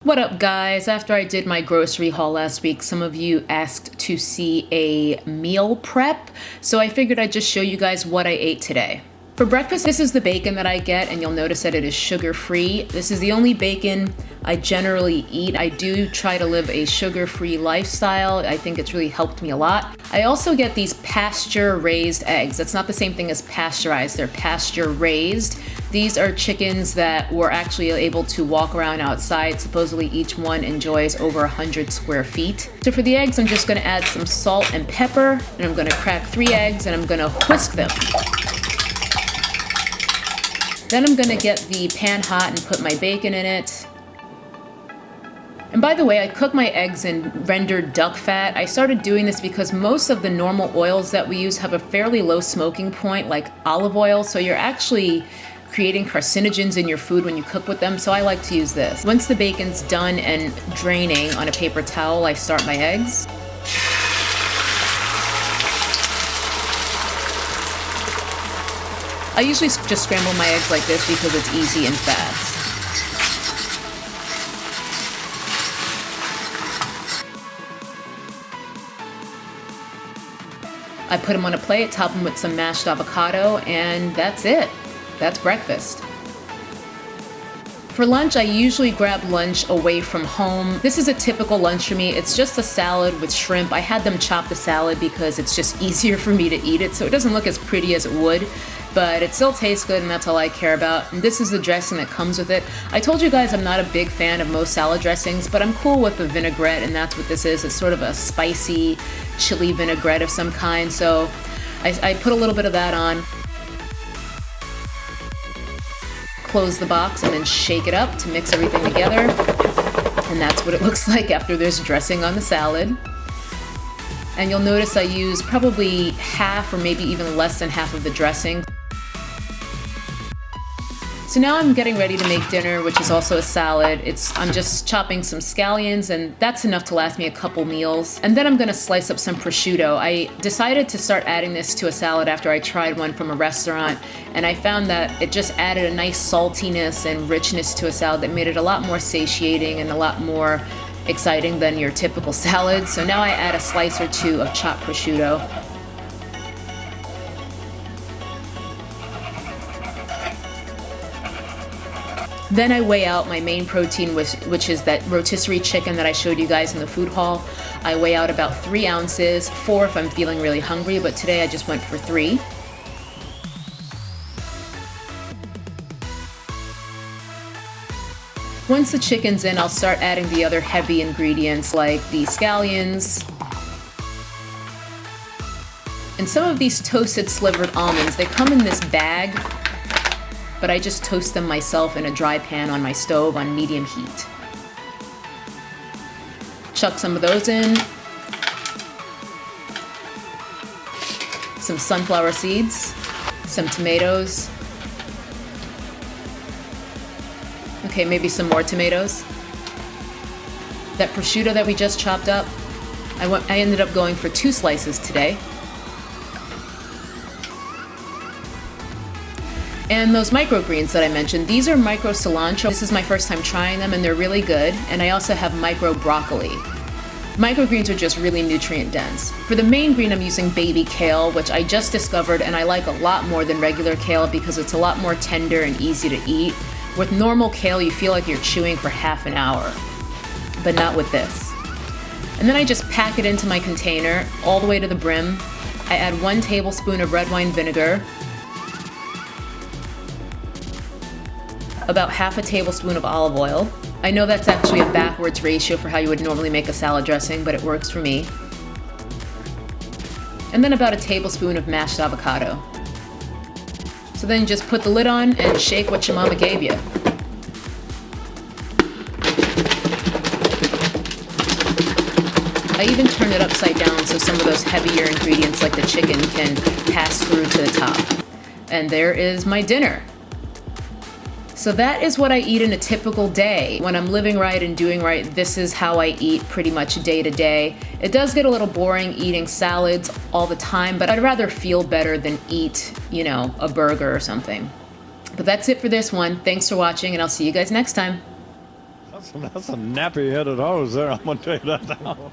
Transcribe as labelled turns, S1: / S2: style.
S1: What up, guys? After I did my grocery haul last week, some of you asked to see a meal prep, so I figured I'd just show you guys what I ate today. For breakfast, this is the bacon that I get, and you'll notice that it is sugar-free. This is the only bacon I generally eat. I do try to live a sugar-free lifestyle. I think it's really helped me a lot. I also get these pasture-raised eggs. That's not the same thing as pasteurized. They're pasture-raised. These are chickens that were actually able to walk around outside. Supposedly each one enjoys over 100 square feet. So for the eggs, I'm just gonna add some salt and pepper, and I'm gonna crack 3 eggs, and I'm gonna whisk them. Then I'm gonna get the pan hot and put my bacon in it. And by the way, I cook my eggs in rendered duck fat. I started doing this because most of the normal oils that we use have a fairly low smoking point, like olive oil, so you're actually creating carcinogens in your food when you cook with them, so I like to use this. Once the bacon's done and draining on a paper towel, I start my eggs. I usually just scramble my eggs like this because it's easy and fast. I put them on a plate, top them with some mashed avocado, and that's it. That's breakfast. For lunch, I usually grab lunch away from home. This is a typical lunch for me. It's just a salad with shrimp. I had them chop the salad because it's just easier for me to eat it, so it doesn't look as pretty as it would, but it still tastes good, and that's all I care about. And this is the dressing that comes with it. I told you guys I'm not a big fan of most salad dressings, but I'm cool with the vinaigrette, and that's what this is. It's sort of a spicy chili vinaigrette of some kind, so I put a little bit of that on. Close the box and then shake it up to mix everything together. And that's what it looks like after there's dressing on the salad. And you'll notice I use probably half or maybe even less than half of the dressing. So now I'm getting ready to make dinner, which is also a salad. I'm just chopping some scallions, and that's enough to last me a couple meals. And then I'm gonna slice up some prosciutto. I decided to start adding this to a salad after I tried one from a restaurant, and I found that it just added a nice saltiness and richness to a salad that made it a lot more satiating and a lot more exciting than your typical salad. So now I add a slice or two of chopped prosciutto. Then I weigh out my main protein, which is that rotisserie chicken that I showed you guys in the food haul. I weigh out about 3 ounces, 4 if I'm feeling really hungry, but today I just went for 3. Once the chicken's in, I'll start adding the other heavy ingredients like the scallions and some of these toasted slivered almonds. They come in this bag, but I just toast them myself in a dry pan on my stove on medium heat. Chuck some of those in. Some sunflower seeds, some tomatoes. Okay, maybe some more tomatoes. That prosciutto that we just chopped up, I ended up going for 2 slices today. And those microgreens that I mentioned, these are micro cilantro. This is my first time trying them, and they're really good. And I also have micro broccoli. Microgreens are just really nutrient dense. For the main green, I'm using baby kale, which I just discovered and I like a lot more than regular kale because it's a lot more tender and easy to eat. With normal kale, you feel like you're chewing for half an hour, but not with this. And then I just pack it into my container all the way to the brim. I add 1 tablespoon of red wine vinegar, about half a tablespoon of olive oil. I know that's actually a backwards ratio for how you would normally make a salad dressing, but it works for me. And then about a tablespoon of mashed avocado. So then you just put the lid on and shake what your mama gave you. I even turn it upside down so some of those heavier ingredients like the chicken can pass through to the top. And there is my dinner. So that is what I eat in a typical day. When I'm living right and doing right, this is how I eat pretty much day to day. It does get a little boring eating salads all the time, but I'd rather feel better than eat, a burger or something. But that's it for this one. Thanks for watching, and I'll see you guys next time.
S2: That's a nappy-headed hose there, I'm gonna tell you that now.